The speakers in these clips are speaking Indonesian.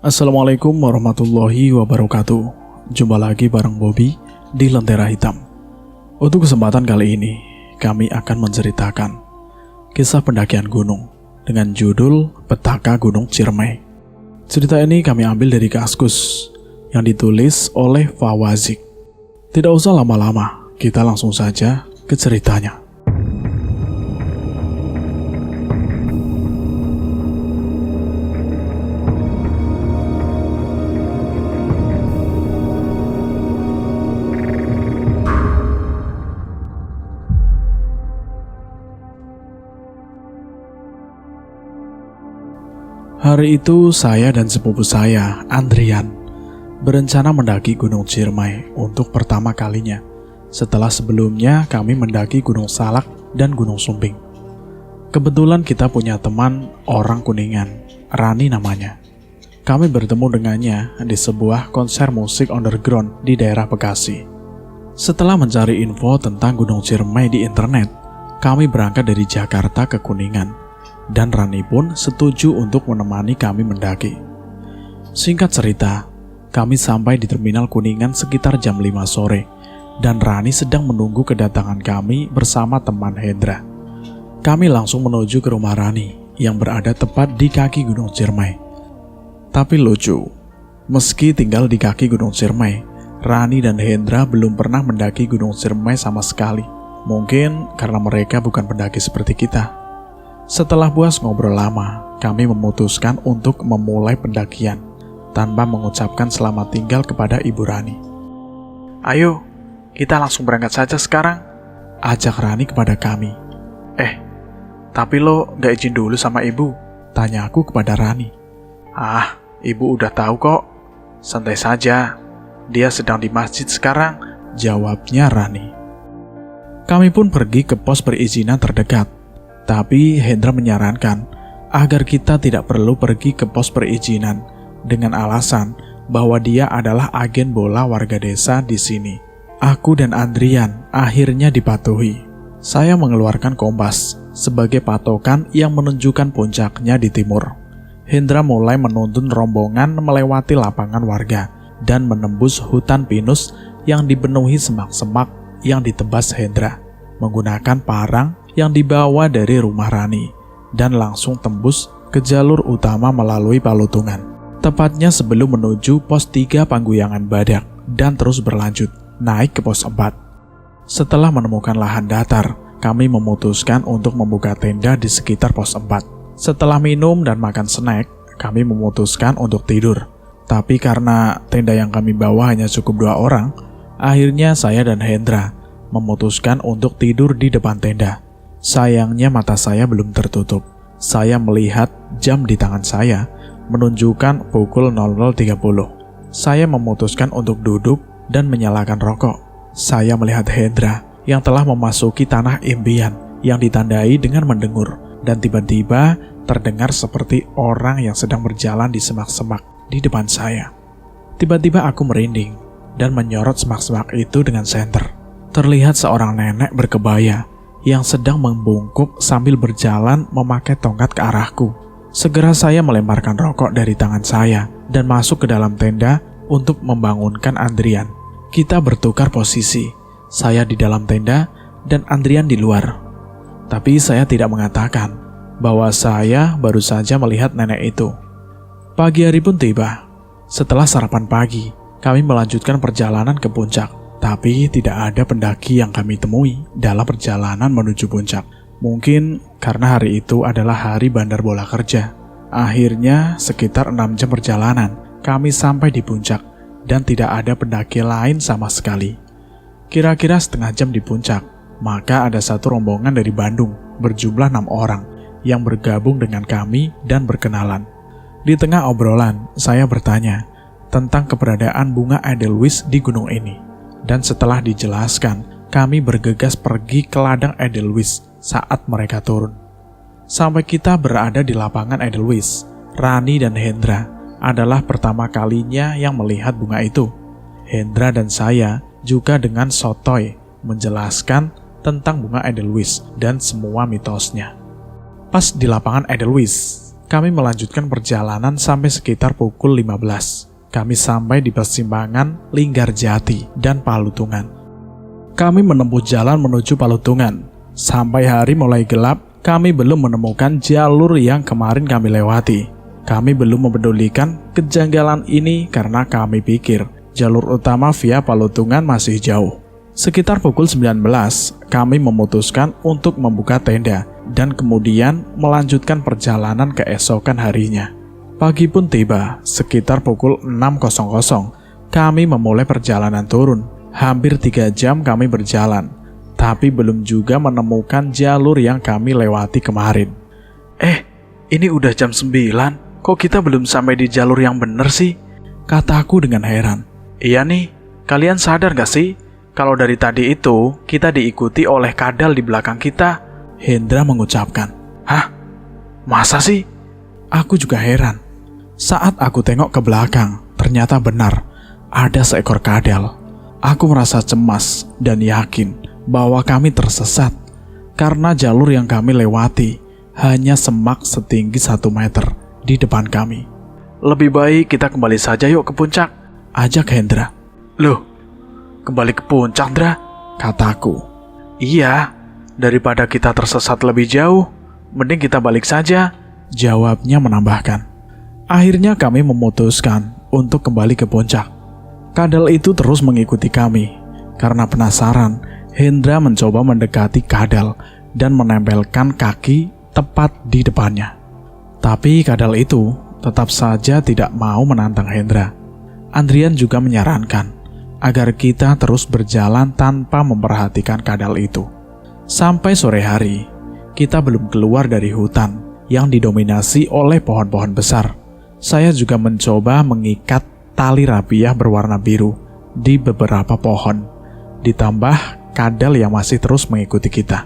Assalamualaikum warahmatullahi wabarakatuh. Jumpa lagi bareng Bobby di Lentera Hitam. Untuk kesempatan kali ini, kami akan menceritakan kisah pendakian gunung dengan judul Petaka Gunung Ciremai. Cerita ini kami ambil dari Kaskus yang ditulis oleh Fawazik. Tidak usah lama-lama, kita langsung saja ke ceritanya. Hari itu saya dan sepupu saya, Andrian, berencana mendaki Gunung Ciremai untuk pertama kalinya setelah sebelumnya kami mendaki Gunung Salak dan Gunung Sumbing. Kebetulan kita punya teman orang Kuningan, Rani namanya. Kami bertemu dengannya di sebuah konser musik underground di daerah Bekasi. Setelah mencari info tentang Gunung Ciremai di internet, kami berangkat dari Jakarta ke Kuningan. Dan Rani pun setuju untuk menemani kami mendaki. Singkat cerita, kami sampai di terminal Kuningan sekitar jam 5 sore, dan Rani sedang menunggu kedatangan kami bersama teman Hendra. Kami langsung menuju ke rumah Rani yang berada tepat di kaki Gunung Ciremai. Tapi lucu, meski tinggal di kaki Gunung Ciremai, Rani dan Hendra belum pernah mendaki Gunung Ciremai sama sekali. Mungkin karena mereka bukan pendaki seperti kita. Setelah puas ngobrol lama, kami memutuskan untuk memulai pendakian tanpa mengucapkan selamat tinggal kepada Ibu Rani. "Ayo, kita langsung berangkat saja sekarang," ajak Rani kepada kami. Tapi lo gak izin dulu sama ibu?" tanya aku kepada Rani. "Ibu udah tahu kok. Santai saja. Dia sedang di masjid sekarang," jawabnya Rani. Kami pun pergi ke pos perizinan terdekat. Tapi Hendra menyarankan agar kita tidak perlu pergi ke pos perizinan dengan alasan bahwa dia adalah agen bola warga desa di sini. Aku dan Andrian akhirnya dipatuhi. Saya mengeluarkan kompas sebagai patokan yang menunjukkan puncaknya di timur. Hendra mulai menuntun rombongan melewati lapangan warga dan menembus hutan pinus yang dipenuhi semak-semak yang ditebas Hendra menggunakan parang yang dibawa dari rumah Rani dan langsung tembus ke jalur utama melalui Palutungan, tepatnya sebelum menuju pos 3 Pangguyangan Badak dan terus berlanjut naik ke pos 4. Setelah menemukan lahan datar, kami memutuskan untuk membuka tenda di sekitar pos 4. Setelah minum dan makan snack, kami memutuskan untuk tidur. Tapi karena tenda yang kami bawa hanya cukup 2 orang, akhirnya saya dan Hendra memutuskan untuk tidur di depan tenda. Sayangnya mata saya belum tertutup. Saya melihat jam di tangan saya menunjukkan pukul 00.30. Saya memutuskan untuk duduk dan menyalakan rokok. Saya melihat Hendra yang telah memasuki tanah impian yang ditandai dengan mendengur, dan tiba-tiba terdengar seperti orang yang sedang berjalan di semak-semak di depan saya. Tiba-tiba aku merinding dan menyorot semak-semak itu dengan senter. Terlihat seorang nenek berkebaya yang sedang membungkuk sambil berjalan memakai tongkat ke arahku. Segera saya melemparkan rokok dari tangan saya dan masuk ke dalam tenda untuk membangunkan Andrian. Kita bertukar posisi, saya di dalam tenda dan Andrian di luar. Tapi saya tidak mengatakan bahwa saya baru saja melihat nenek itu. Pagi hari pun tiba. Setelah sarapan pagi, kami melanjutkan perjalanan ke puncak. Tapi tidak ada pendaki yang kami temui dalam perjalanan menuju puncak. Mungkin karena hari itu adalah hari bandar bola kerja. Akhirnya sekitar 6 jam perjalanan kami sampai di puncak dan tidak ada pendaki lain sama sekali. Kira-kira setengah jam di puncak, maka ada satu rombongan dari Bandung berjumlah 6 orang yang bergabung dengan kami dan berkenalan. Di tengah obrolan, saya bertanya tentang keberadaan bunga Edelweiss di gunung ini. Dan setelah dijelaskan, kami bergegas pergi ke ladang Edelweiss saat mereka turun. Sampai kita berada di lapangan Edelweiss, Rani dan Hendra adalah pertama kalinya yang melihat bunga itu. Hendra dan saya juga dengan sotoy menjelaskan tentang bunga Edelweiss dan semua mitosnya. Pas di lapangan Edelweiss, Kami melanjutkan perjalanan sampai sekitar pukul 15. Kami sampai di persimpangan Linggarjati dan Palutungan. Kami menempuh jalan menuju Palutungan. Sampai hari mulai gelap, kami belum menemukan jalur yang kemarin kami lewati. Kami belum mempedulikan kejanggalan ini karena kami pikir jalur utama via Palutungan masih jauh. Sekitar pukul 19, kami memutuskan untuk membuka tenda dan kemudian melanjutkan perjalanan keesokan harinya. Pagi pun tiba, sekitar pukul 6.00, kami memulai perjalanan turun. Hampir 3 jam kami berjalan, tapi belum juga menemukan jalur yang kami lewati kemarin. Ini udah jam 9, kok kita belum sampai di jalur yang bener sih? Kataku dengan heran. Iya nih, kalian sadar gak sih? Kalau dari tadi itu, kita diikuti oleh kadal di belakang kita. Hendra mengucapkan. Hah? Masa sih? Aku juga heran. Saat aku tengok ke belakang, ternyata benar, ada seekor kadal. Aku merasa cemas dan yakin bahwa kami tersesat, karena jalur yang kami lewati hanya semak setinggi 1 meter di depan kami. Lebih baik kita kembali saja yuk ke puncak, ajak Hendra. Loh, kembali ke puncak, Dra? Kataku. Iya, daripada kita tersesat lebih jauh, mending kita balik saja, jawabnya menambahkan. Akhirnya kami memutuskan untuk kembali ke puncak. Kadal itu terus mengikuti kami. Karena penasaran, Hendra mencoba mendekati kadal dan menempelkan kaki tepat di depannya. Tapi kadal itu tetap saja tidak mau menantang Hendra. Andrian juga menyarankan agar kita terus berjalan tanpa memperhatikan kadal itu. Sampai sore hari, kita belum keluar dari hutan yang didominasi oleh pohon-pohon besar. Saya juga mencoba mengikat tali rapiah berwarna biru di beberapa pohon, ditambah kadal yang masih terus mengikuti kita.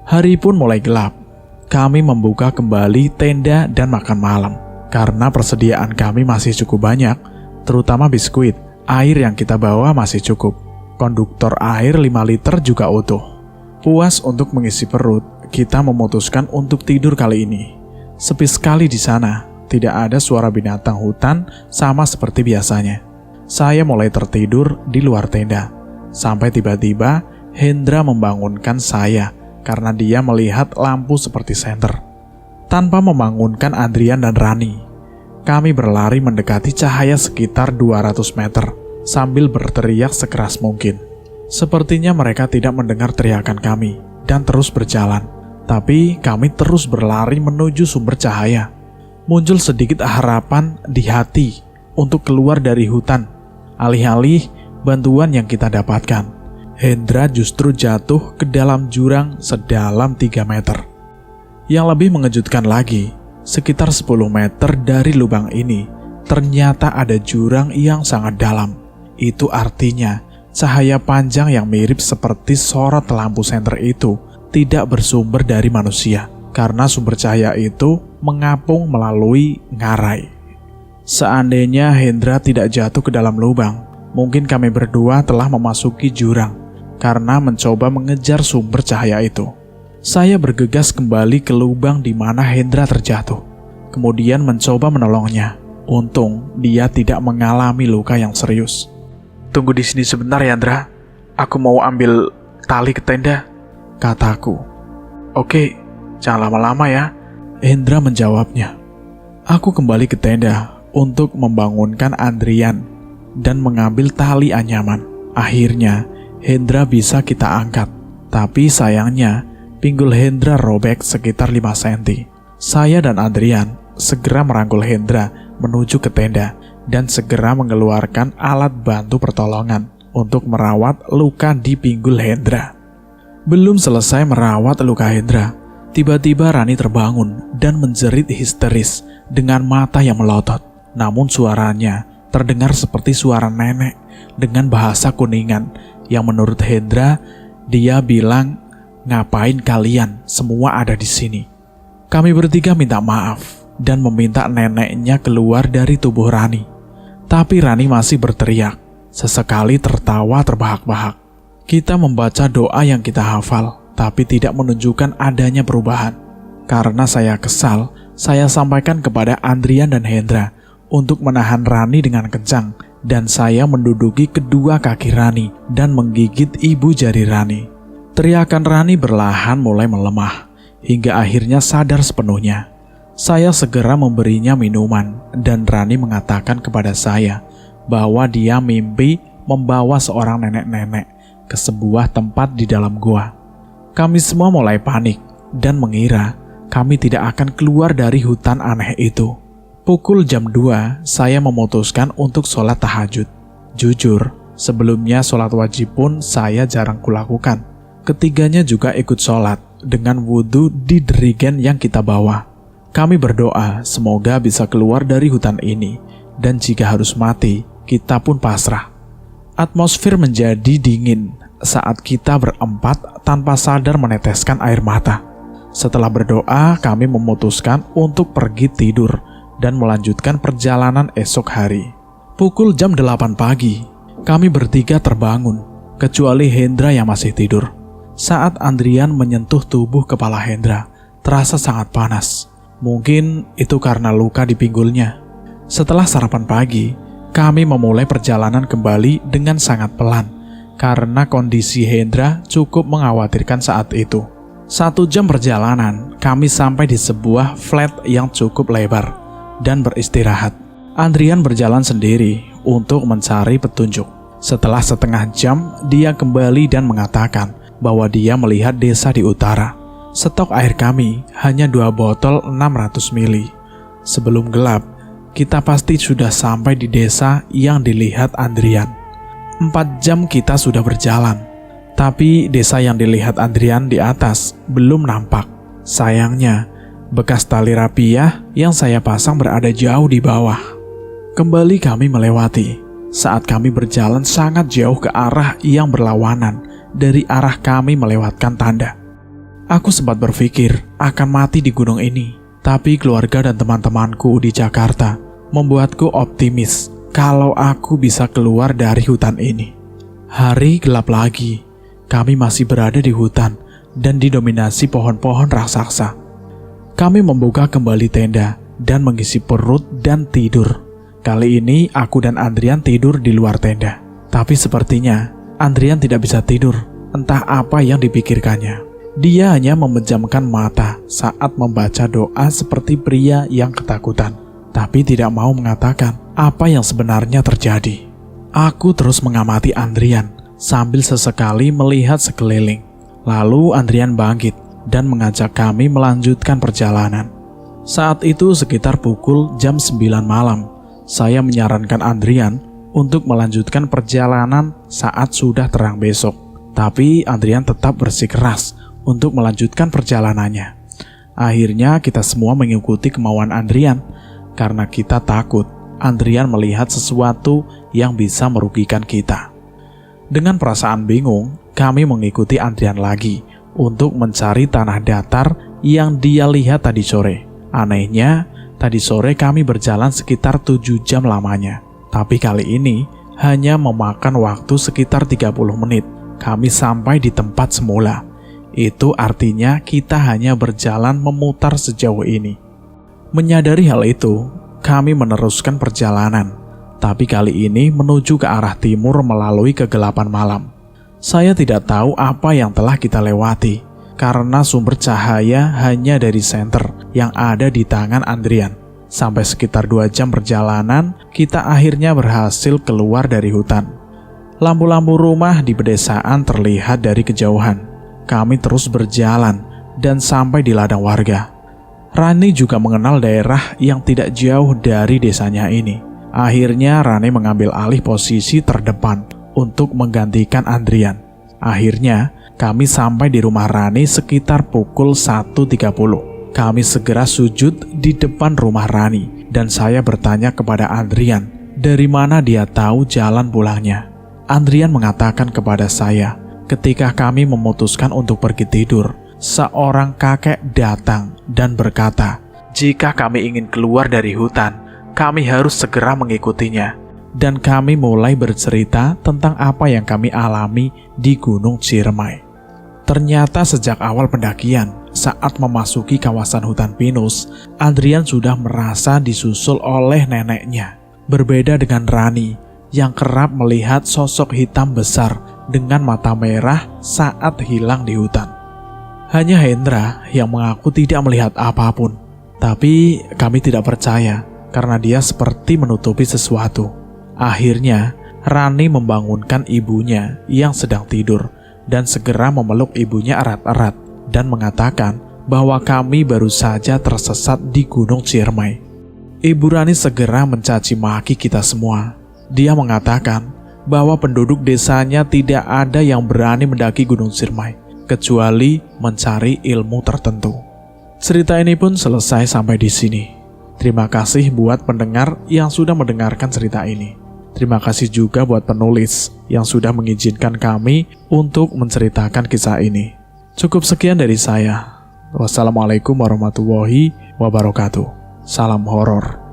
Hari pun mulai gelap. Kami membuka kembali tenda dan makan malam. Karena persediaan kami masih cukup banyak, terutama biskuit, air yang kita bawa masih cukup. Konduktor air 5 liter juga utuh. Puas untuk mengisi perut, kita memutuskan untuk tidur kali ini. Sepi sekali di sana, tidak ada suara binatang hutan sama seperti biasanya. Saya mulai tertidur di luar tenda, sampai tiba-tiba Hendra membangunkan saya karena dia melihat lampu seperti senter. Tanpa membangunkan Andrian dan Rani, kami berlari mendekati cahaya sekitar 200 meter sambil berteriak sekeras mungkin. Sepertinya mereka tidak mendengar teriakan kami dan terus berjalan. Tapi kami terus berlari menuju sumber cahaya. Muncul sedikit harapan di hati untuk keluar dari hutan. Alih-alih bantuan yang kita dapatkan, Hendra justru jatuh ke dalam jurang sedalam 3 meter. Yang lebih mengejutkan lagi, sekitar 10 meter dari lubang ini, ternyata ada jurang yang sangat dalam. Itu artinya, cahaya panjang yang mirip seperti sorot lampu senter itu tidak bersumber dari manusia, karena sumber cahaya itu mengapung melalui ngarai. Seandainya Hendra tidak jatuh ke dalam lubang, mungkin kami berdua telah memasuki jurang, karena mencoba mengejar sumber cahaya itu. Saya bergegas kembali ke lubang di mana Hendra terjatuh, kemudian mencoba menolongnya. Untung dia tidak mengalami luka yang serius. Tunggu di sini sebentar ya, Hendra. Aku mau ambil tali ke tenda, kataku. Oke, jangan lama-lama ya, Hendra menjawabnya. Aku kembali ke tenda untuk membangunkan Andrian dan mengambil tali anyaman. Akhirnya Hendra bisa kita angkat, tapi sayangnya pinggul Hendra robek sekitar 5 cm. Saya dan Andrian segera merangkul Hendra menuju ke tenda dan segera mengeluarkan alat bantu pertolongan untuk merawat luka di pinggul Hendra. Belum selesai merawat luka Hendra, tiba-tiba Rani terbangun dan menjerit histeris dengan mata yang melotot. Namun suaranya terdengar seperti suara nenek dengan bahasa Kuningan yang menurut Hendra, dia bilang, "Ngapain kalian semua ada di sini?" Kami bertiga minta maaf dan meminta neneknya keluar dari tubuh Rani. Tapi Rani masih berteriak, sesekali tertawa terbahak-bahak. Kita membaca doa yang kita hafal, tapi tidak menunjukkan adanya perubahan. Karena saya kesal, Saya sampaikan kepada Andrian dan Hendra untuk menahan Rani dengan kencang, dan saya menduduki kedua kaki Rani dan menggigit ibu jari Rani. Teriakan Rani perlahan mulai melemah, hingga akhirnya sadar sepenuhnya. Saya segera memberinya minuman, dan Rani mengatakan kepada saya bahwa dia mimpi membawa seorang nenek-nenek ke sebuah tempat di dalam gua. Kami semua mulai panik dan mengira kami tidak akan keluar dari hutan aneh itu. Pukul jam 2, saya memutuskan untuk sholat tahajud. Jujur, sebelumnya sholat wajib pun saya jarang kulakukan. Ketiganya juga ikut sholat dengan wudhu di dirigen yang kita bawa. Kami berdoa semoga bisa keluar dari hutan ini, dan jika harus mati, kita pun pasrah. Atmosfer menjadi dingin saat kita berempat tanpa sadar meneteskan air mata. Setelah berdoa, kami memutuskan untuk pergi tidur dan melanjutkan perjalanan esok hari. Pukul jam 8 pagi, kami bertiga terbangun, kecuali Hendra yang masih tidur. Saat Andrian menyentuh tubuh kepala Hendra, terasa sangat panas. Mungkin itu karena luka di pinggulnya. Setelah sarapan pagi, kami memulai perjalanan kembali dengan sangat pelan, karena kondisi Hendra cukup mengkhawatirkan saat itu. 1 jam perjalanan, kami sampai di sebuah flat yang cukup lebar dan beristirahat. Andrian berjalan sendiri untuk mencari petunjuk. Setelah setengah jam, dia kembali dan mengatakan bahwa dia melihat desa di utara. Stok air kami hanya 2 botol 600 mili. Sebelum gelap, kita pasti sudah sampai di desa yang dilihat Andrian. 4 jam kita sudah berjalan. Tapi desa yang dilihat Andrian di atas belum nampak. Sayangnya, bekas tali rapiah yang saya pasang berada jauh di bawah. Kembali kami melewati. Saat kami berjalan sangat jauh ke arah yang berlawanan dari arah kami melewatkan tanda. Aku sempat berpikir akan mati di gunung ini. Tapi keluarga dan teman-temanku di Jakarta membuatku optimis kalau aku bisa keluar dari hutan ini. Hari gelap lagi. Kami masih berada di hutan dan didominasi pohon-pohon raksasa. Kami membuka kembali tenda dan mengisi perut dan tidur. Kali ini aku dan Andrian tidur di luar tenda. Tapi sepertinya Andrian tidak bisa tidur, entah apa yang dipikirkannya. Dia hanya memejamkan mata saat membaca doa seperti pria yang ketakutan, tapi tidak mau mengatakan apa yang sebenarnya terjadi. Aku terus mengamati Andrian sambil sesekali melihat sekeliling. Lalu Andrian bangkit dan mengajak kami melanjutkan perjalanan. Saat itu sekitar pukul jam 9 malam. Saya menyarankan Andrian untuk melanjutkan perjalanan saat sudah terang besok. Tapi Andrian tetap bersikeras untuk melanjutkan perjalanannya. Akhirnya kita semua mengikuti kemauan Andrian karena kita takut Andrian melihat sesuatu yang bisa merugikan kita. Dengan perasaan bingung, kami mengikuti Andrian lagi untuk mencari tanah datar yang dia lihat tadi sore. Anehnya, tadi sore kami berjalan sekitar 7 jam lamanya. Tapi kali ini hanya memakan waktu sekitar 30 menit. Kami sampai di tempat semula. Itu artinya kita hanya berjalan memutar sejauh ini. Menyadari hal itu, kami meneruskan perjalanan. Tapi kali ini menuju ke arah timur melalui kegelapan malam. Saya tidak tahu apa yang telah kita lewati, karena sumber cahaya hanya dari senter yang ada di tangan Andrian. Sampai sekitar 2 jam perjalanan, kita akhirnya berhasil keluar dari hutan. Lampu-lampu rumah di pedesaan terlihat dari kejauhan. Kami terus berjalan dan sampai di ladang warga. Rani juga mengenal daerah yang tidak jauh dari desanya ini. Akhirnya Rani mengambil alih posisi terdepan untuk menggantikan Andrian. Akhirnya kami sampai di rumah Rani sekitar pukul 1.30. Kami segera sujud di depan rumah Rani dan saya bertanya kepada Andrian dari mana dia tahu jalan pulangnya. Andrian mengatakan kepada saya ketika kami memutuskan untuk pergi tidur, seorang kakek datang dan berkata, jika kami ingin keluar dari hutan, kami harus segera mengikutinya. Dan kami mulai bercerita tentang apa yang kami alami di Gunung Ciremai. Ternyata sejak awal pendakian, saat memasuki kawasan hutan pinus, Adrian sudah merasa disusul oleh neneknya. Berbeda dengan Rani yang kerap melihat sosok hitam besar dengan mata merah saat hilang di hutan. Hanya Hendra yang mengaku tidak melihat apapun. Tapi kami tidak percaya karena dia seperti menutupi sesuatu. Akhirnya, Rani membangunkan ibunya yang sedang tidur dan segera memeluk ibunya erat-erat dan mengatakan bahwa kami baru saja tersesat di Gunung Ciremai. Ibu Rani segera mencaci maki kita semua. Dia mengatakan bahwa penduduk desanya tidak ada yang berani mendaki Gunung Ciremai kecuali mencari ilmu tertentu. Cerita ini pun selesai sampai di sini. Terima kasih buat pendengar yang sudah mendengarkan cerita ini. Terima kasih juga buat penulis yang sudah mengizinkan kami untuk menceritakan kisah ini. Cukup sekian dari saya. Wassalamualaikum warahmatullahi wabarakatuh. Salam horor.